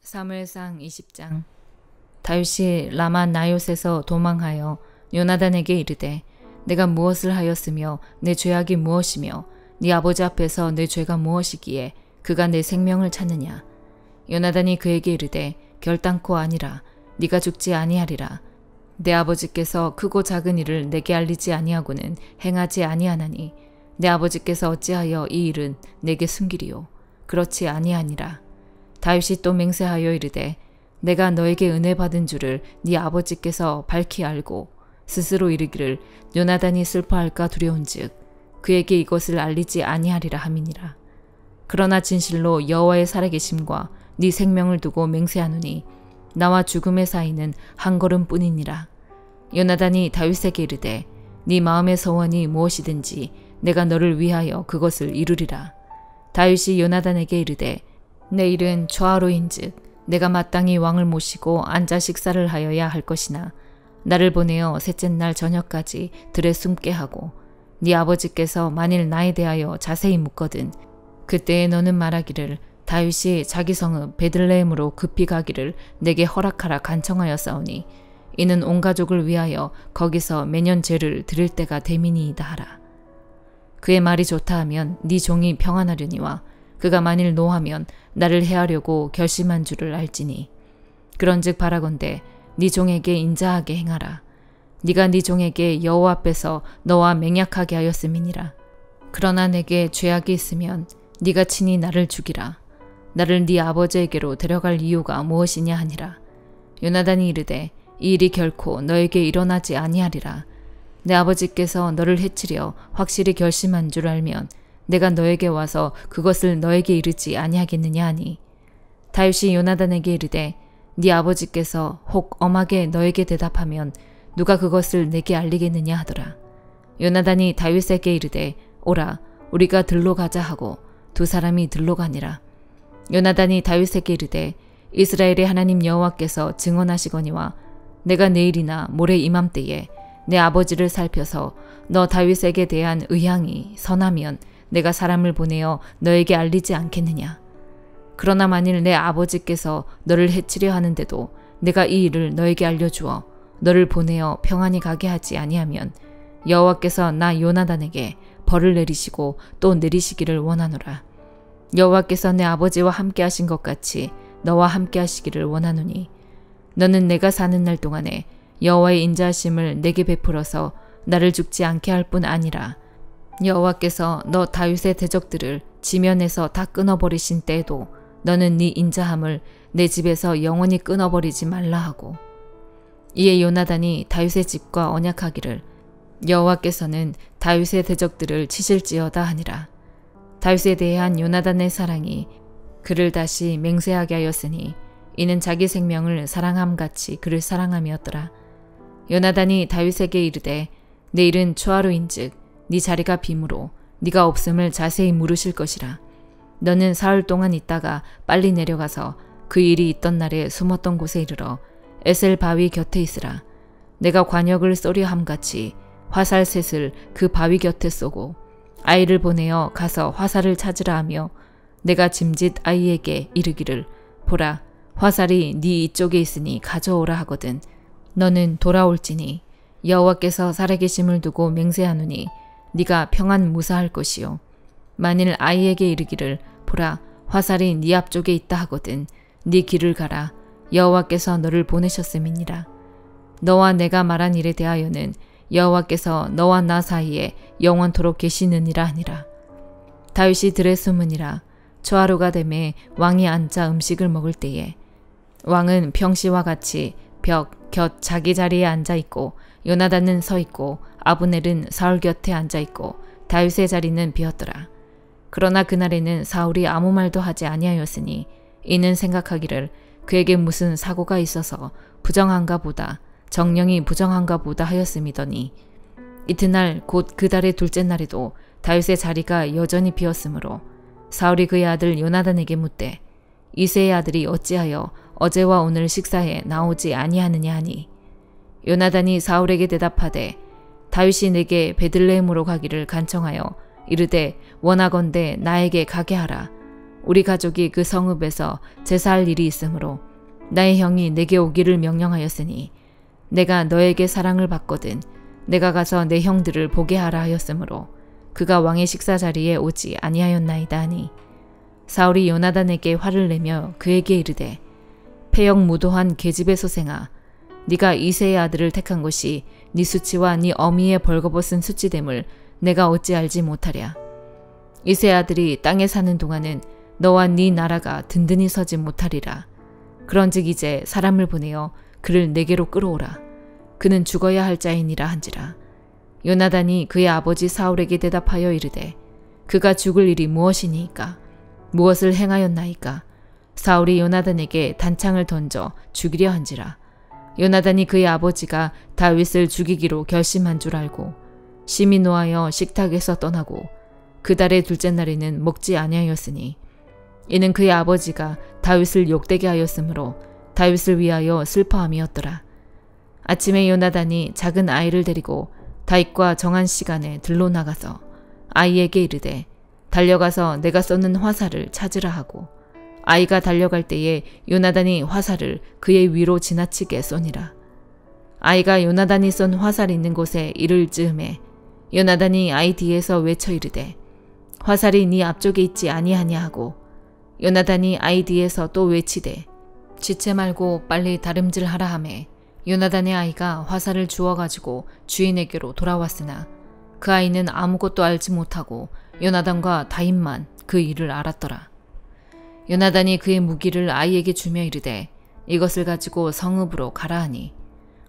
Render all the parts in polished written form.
사무엘상 20장. 다윗이 라마 나요스에서 도망하여 요나단에게 이르되 내가 무엇을 하였으며 내 죄악이 무엇이며 네 아버지 앞에서 내 죄가 무엇이기에 그가 내 생명을 찾느냐. 요나단이 그에게 이르되 결단코 아니라. 네가 죽지 아니하리라. 내 아버지께서 크고 작은 일을 내게 알리지 아니하고는 행하지 아니하나니 내 아버지께서 어찌하여 이 일은 내게 숨기리요. 그렇지 아니하니라. 다윗이 또 맹세하여 이르되 내가 너에게 은혜 받은 줄을 네 아버지께서 밝히 알고 스스로 이르기를 요나단이 슬퍼할까 두려운즉 그에게 이것을 알리지 아니하리라 함이니라. 그러나 진실로 여호와의 살아계심과 네 생명을 두고 맹세하노니 나와 죽음의 사이는 한 걸음뿐이니라. 요나단이 다윗에게 이르되 네 마음의 소원이 무엇이든지 내가 너를 위하여 그것을 이루리라. 다윗이 요나단에게 이르되 내일은 초하루인즉 내가 마땅히 왕을 모시고 앉아 식사를 하여야 할 것이나 나를 보내어 셋째 날 저녁까지 들에 숨게 하고 네 아버지께서 만일 나에 대하여 자세히 묻거든 그때에 너는 말하기를 다윗이 자기 성읍 베들레헴으로 급히 가기를 내게 허락하라 간청하였사오니 이는 온 가족을 위하여 거기서 매년 제를 드릴 때가 되미니이다 하라. 그의 말이 좋다 하면 네 종이 평안하려니와 그가 만일 노하면 나를 해하려고 결심한 줄을 알지니 그런즉 바라건대 네 종에게 인자하게 행하라. 네가 네 종에게 여호와 앞에서 너와 맹약하게 하였음이니라. 그러나 내게 죄악이 있으면 네가 친히 나를 죽이라. 나를 네 아버지에게로 데려갈 이유가 무엇이냐 하니라. 요나단이 이르되 이 일이 결코 너에게 일어나지 아니하리라. 내 아버지께서 너를 해치려 확실히 결심한 줄 알면 내가 너에게 와서 그것을 너에게 이르지 아니하겠느냐 하니 다윗이 요나단에게 이르되 네 아버지께서 혹 엄하게 너에게 대답하면 누가 그것을 내게 알리겠느냐 하더라. 요나단이 다윗에게 이르되 오라 우리가 들로 가자 하고 두 사람이 들로 가니라. 요나단이 다윗에게 이르되 이스라엘의 하나님 여호와께서 증언하시거니와 내가 내일이나 모레 이맘때에 내 아버지를 살펴서 너 다윗에게 대한 의향이 선하면 내가 사람을 보내어 너에게 알리지 않겠느냐. 그러나 만일 내 아버지께서 너를 해치려 하는데도 내가 이 일을 너에게 알려주어 너를 보내어 평안히 가게 하지 아니하면 여호와께서 나 요나단에게 벌을 내리시고 또 내리시기를 원하노라. 여호와께서 내 아버지와 함께 하신 것 같이 너와 함께 하시기를 원하노니 너는 내가 사는 날 동안에 여호와의 인자하심을 내게 베풀어서 나를 죽지 않게 할 뿐 아니라 여호와께서 너 다윗의 대적들을 지면에서 다 끊어버리신 때에도 너는 네 인자함을 내 집에서 영원히 끊어버리지 말라 하고 이에 요나단이 다윗의 집과 언약하기를 여호와께서는 다윗의 대적들을 치실지어다 하니라. 다윗에 대한 요나단의 사랑이 그를 다시 맹세하게 하였으니 이는 자기 생명을 사랑함같이 그를 사랑함이었더라. 요나단이 다윗에게 이르되 내일은 초하루인즉 네 자리가 빔으로 네가 없음을 자세히 물으실 것이라. 너는 사흘 동안 있다가 빨리 내려가서 그 일이 있던 날에 숨었던 곳에 이르러 에셀 바위 곁에 있으라. 내가 관역을 쏘려 함같이 화살 셋을 그 바위 곁에 쏘고 아이를 보내어 가서 화살을 찾으라 하며 내가 짐짓 아이에게 이르기를 보라 화살이 네 이쪽에 있으니 가져오라 하거든 너는 돌아올지니 여호와께서 살아계심을 두고 맹세하노니 네가 평안 무사할 것이요 만일 아이에게 이르기를 보라 화살이 네 앞쪽에 있다 하거든 네 길을 가라 여호와께서 너를 보내셨음이니라. 너와 내가 말한 일에 대하여는 여호와께서 너와 나 사이에 영원토록 계시느니라 하니라. 다윗이 들에 숨으니라. 초하루가 되매 왕이 앉아 음식을 먹을 때에 왕은 평시와 같이 벽 곁 자기 자리에 앉아있고 요나단은 서있고 아브넬은 사울 곁에 앉아있고 다윗의 자리는 비었더라. 그러나 그날에는 사울이 아무 말도 하지 아니하였으니 이는 생각하기를 그에게 무슨 사고가 있어서 부정한가 보다 정령이 부정한가 보다 하였음이더니 이튿날 곧 그 달의 둘째 날에도 다윗의 자리가 여전히 비었으므로 사울이 그의 아들 요나단에게 묻되 이새의 아들이 어찌하여 어제와 오늘 식사에 나오지 아니하느냐 하니 요나단이 사울에게 대답하되 다윗이 내게 베들레헴으로 가기를 간청하여 이르되 원하건대 나에게 가게 하라. 우리 가족이 그 성읍에서 제사할 일이 있으므로 나의 형이 내게 오기를 명령하였으니 내가 너에게 사랑을 받거든 내가 가서 내 형들을 보게 하라 하였으므로 그가 왕의 식사 자리에 오지 아니하였나이다 하니 사울이 요나단에게 화를 내며 그에게 이르되 패역무도한 계집의 소생아 네가 이새의 아들을 택한 것이 네 수치와 네 어미의 벌거벗은 수치됨을 내가 어찌 알지 못하랴. 이새의 아들이 땅에 사는 동안은 너와 네 나라가 든든히 서지 못하리라. 그런즉 이제 사람을 보내어 그를 내게로 끌어오라. 그는 죽어야 할 자이니라 한지라. 요나단이 그의 아버지 사울에게 대답하여 이르되 그가 죽을 일이 무엇이니이까? 무엇을 행하였나이까? 사울이 요나단에게 단창을 던져 죽이려 한지라. 요나단이 그의 아버지가 다윗을 죽이기로 결심한 줄 알고 심히 노하여 식탁에서 떠나고 그 달의 둘째 날에는 먹지 아니하였으니 이는 그의 아버지가 다윗을 욕되게 하였으므로 다윗을 위하여 슬퍼함이었더라. 아침에 요나단이 작은 아이를 데리고 다윗과 정한 시간에 들로 나가서 아이에게 이르되 달려가서 내가 쏘는 화살을 찾으라 하고 아이가 달려갈 때에 요나단이 화살을 그의 위로 지나치게 쏘니라. 아이가 요나단이 쏜 화살이 있는 곳에 이를 즈음에 요나단이 아이 뒤에서 외쳐 이르되 화살이 네 앞쪽에 있지 아니하냐 하고 요나단이 아이 뒤에서 또 외치되 지체 말고 빨리 다름질하라 하매 요나단의 아이가 화살을 주워가지고 주인에게로 돌아왔으나 그 아이는 아무것도 알지 못하고 요나단과 다윗만 그 일을 알았더라. 요나단이 그의 무기를 아이에게 주며 이르되 이것을 가지고 성읍으로 가라 하니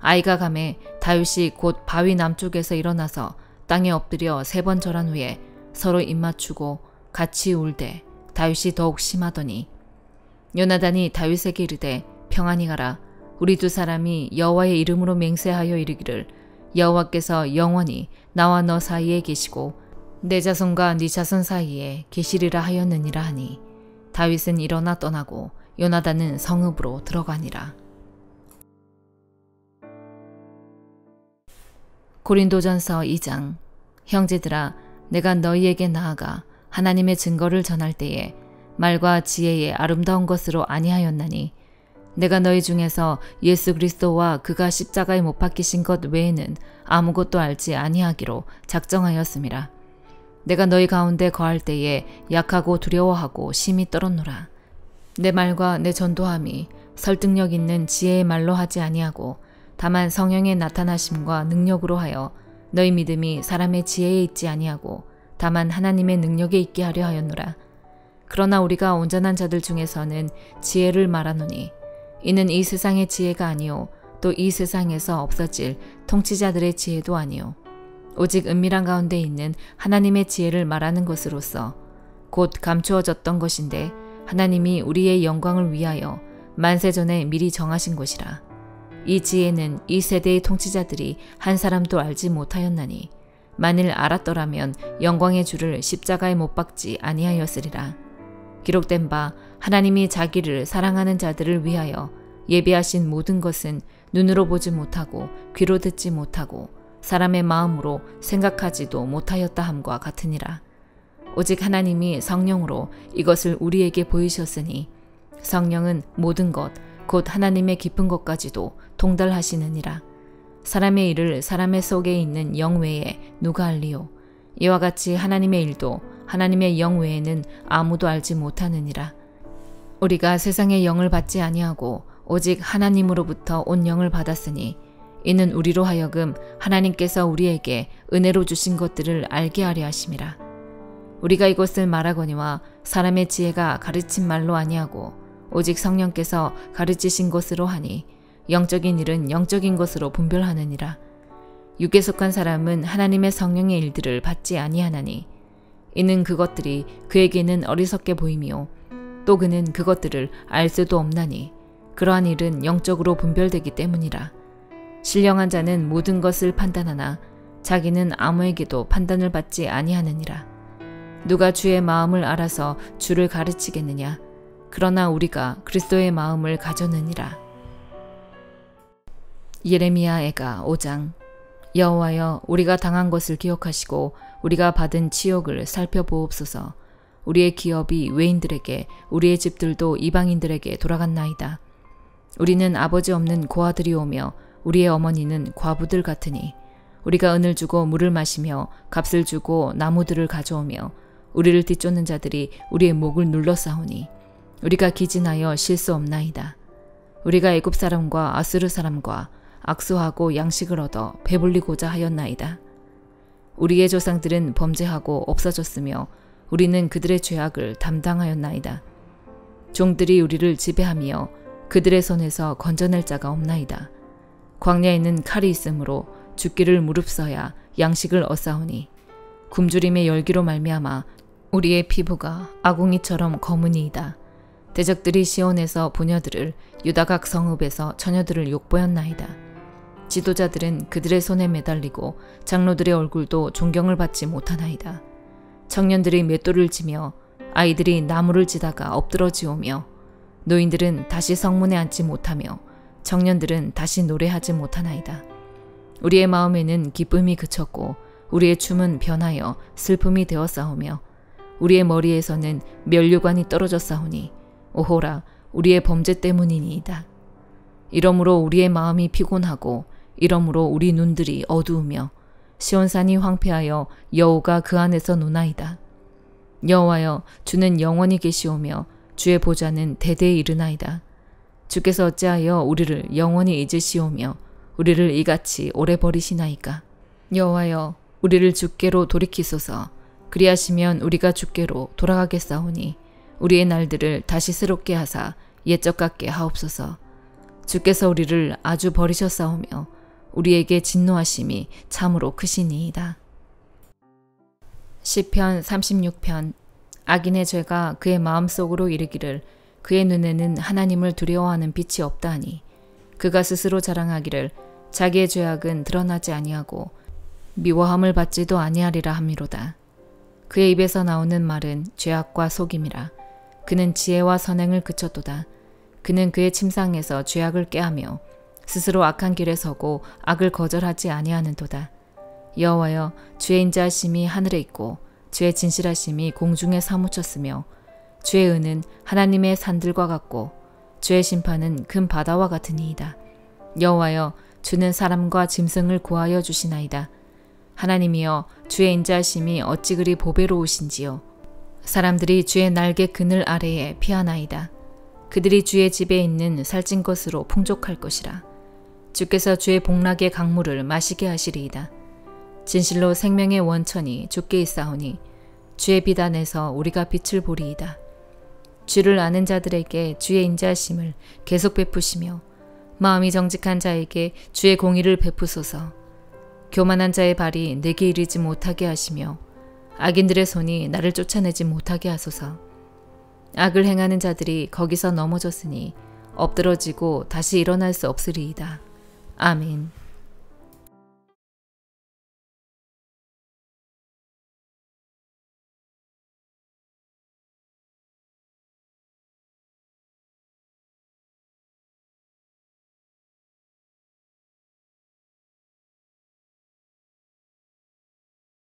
아이가 가매 다윗이 곧 바위 남쪽에서 일어나서 땅에 엎드려 3번 절한 후에 서로 입맞추고 같이 울되 다윗이 더욱 심하더니 요나단이 다윗에게 이르되 평안히 가라. 우리 두 사람이 여호와의 이름으로 맹세하여 이르기를 여호와께서 영원히 나와 너 사이에 계시고 내 자손과 네 자손 사이에 계시리라 하였느니라 하니 다윗은 일어나 떠나고 요나단은 성읍으로 들어가니라. 고린도전서 2장. 형제들아 내가 너희에게 나아가 하나님의 증거를 전할 때에 말과 지혜의 아름다운 것으로 아니하였나니 내가 너희 중에서 예수 그리스도와 그가 십자가에 못 박히신 것 외에는 아무것도 알지 아니하기로 작정하였음이라. 내가 너희 가운데 거할 때에 약하고 두려워하고 심히 떨었노라. 내 말과 내 전도함이 설득력 있는 지혜의 말로 하지 아니하고 다만 성령의 나타나심과 능력으로 하여 너희 믿음이 사람의 지혜에 있지 아니하고 다만 하나님의 능력에 있게 하려 하였노라. 그러나 우리가 온전한 자들 중에서는 지혜를 말하노니 이는 이 세상의 지혜가 아니요 또 이 세상에서 없어질 통치자들의 지혜도 아니요 오직 은밀한 가운데 있는 하나님의 지혜를 말하는 것으로서 곧 감추어졌던 것인데 하나님이 우리의 영광을 위하여 만세전에 미리 정하신 것이라. 이 지혜는 이 세대의 통치자들이 한 사람도 알지 못하였나니 만일 알았더라면 영광의 주를 십자가에 못 박지 아니하였으리라. 기록된 바 하나님이 자기를 사랑하는 자들을 위하여 예비하신 모든 것은 눈으로 보지 못하고 귀로 듣지 못하고 사람의 마음으로 생각하지도 못하였다 함과 같으니라. 오직 하나님이 성령으로 이것을 우리에게 보이셨으니 성령은 모든 것 곧 하나님의 깊은 것까지도 통달하시느니라. 사람의 일을 사람의 속에 있는 영 외에 누가 알리요? 이와 같이 하나님의 일도 하나님의 영 외에는 아무도 알지 못하느니라. 우리가 세상의 영을 받지 아니하고 오직 하나님으로부터 온 영을 받았으니 이는 우리로 하여금 하나님께서 우리에게 은혜로 주신 것들을 알게 하려 하심이라. 우리가 이것을 말하거니와 사람의 지혜가 가르친 말로 아니하고 오직 성령께서 가르치신 것으로 하니 영적인 일은 영적인 것으로 분별하느니라. 육에 속한 사람은 하나님의 성령의 일들을 받지 아니하나니 이는 그것들이 그에게는 어리석게 보이며 또 그는 그것들을 알 수도 없나니 그러한 일은 영적으로 분별되기 때문이라. 신령한 자는 모든 것을 판단하나 자기는 아무에게도 판단을 받지 아니하느니라. 누가 주의 마음을 알아서 주를 가르치겠느냐? 그러나 우리가 그리스도의 마음을 가졌느니라. 예레미야 애가 5장. 여호와여 우리가 당한 것을 기억하시고 우리가 받은 치욕을 살펴보옵소서. 우리의 기업이 외인들에게, 우리의 집들도 이방인들에게 돌아갔나이다. 우리는 아버지 없는 고아들이오며 우리의 어머니는 과부들 같으니 우리가 은을 주고 물을 마시며 값을 주고 나무들을 가져오며 우리를 뒤쫓는 자들이 우리의 목을 눌러싸우니 우리가 기진하여 쉴 수 없나이다. 우리가 애굽 사람과 아수르 사람과 악수하고 양식을 얻어 배불리고자 하였나이다. 우리의 조상들은 범죄하고 없어졌으며 우리는 그들의 죄악을 담당하였나이다. 종들이 우리를 지배하며 그들의 손에서 건져낼 자가 없나이다. 광야에는 칼이 있으므로 죽기를 무릅써야 양식을 얻사오니 굶주림의 열기로 말미암아 우리의 피부가 아궁이처럼 검으니이다. 대적들이 시온에서 부녀들을, 유다각 성읍에서 처녀들을 욕보였나이다. 지도자들은 그들의 손에 매달리고 장로들의 얼굴도 존경을 받지 못하나이다. 청년들이 맷돌을 지며 아이들이 나무를 지다가 엎드러지오며 노인들은 다시 성문에 앉지 못하며 청년들은 다시 노래하지 못하나이다. 우리의 마음에는 기쁨이 그쳤고 우리의 춤은 변하여 슬픔이 되어 싸우며 우리의 머리에서는 면류관이 떨어져 싸우니 오호라 우리의 범죄 때문이니이다. 이러므로 우리의 마음이 피곤하고 이러므로 우리 눈들이 어두우며 시온산이 황폐하여 여호가 그 안에서 노나이다. 여호와여 주는 영원히 계시오며 주의 보좌는 대대에 이르나이다. 주께서 어찌하여 우리를 영원히 잊으시오며 우리를 이같이 오래 버리시나이까. 여호와여 우리를 주께로 돌이키소서. 그리하시면 우리가 주께로 돌아가겠사오니 우리의 날들을 다시 새롭게 하사 옛적 같게 하옵소서. 주께서 우리를 아주 버리셨사오며 우리에게 진노하심이 참으로 크시니이다. 시편 36편. 악인의 죄가 그의 마음속으로 이르기를 그의 눈에는 하나님을 두려워하는 빛이 없다 하니 그가 스스로 자랑하기를 자기의 죄악은 드러나지 아니하고 미워함을 받지도 아니하리라 함이로다. 그의 입에서 나오는 말은 죄악과 속임이라. 그는 지혜와 선행을 그쳤도다. 그는 그의 침상에서 죄악을 꾀하며 스스로 악한 길에 서고 악을 거절하지 아니하는도다. 여호와여 주의 인자하심이 하늘에 있고 주의 진실하심이 공중에 사무쳤으며 주의 은은 하나님의 산들과 같고 주의 심판은 큰 바다와 같으니이다. 여호와여 주는 사람과 짐승을 구하여 주시나이다. 하나님이여 주의 인자하심이 어찌 그리 보배로우신지요. 사람들이 주의 날개 그늘 아래에 피하나이다. 그들이 주의 집에 있는 살찐 것으로 풍족할 것이라. 주께서 주의 복락의 강물을 마시게 하시리이다. 진실로 생명의 원천이 주께 있사오니 주의 비단에서 우리가 빛을 보리이다. 주를 아는 자들에게 주의 인자하심을 계속 베푸시며 마음이 정직한 자에게 주의 공의를 베푸소서. 교만한 자의 발이 내게 이르지 못하게 하시며 악인들의 손이 나를 쫓아내지 못하게 하소서. 악을 행하는 자들이 거기서 넘어졌으니 엎드러지고 다시 일어날 수 없으리이다. 아멘.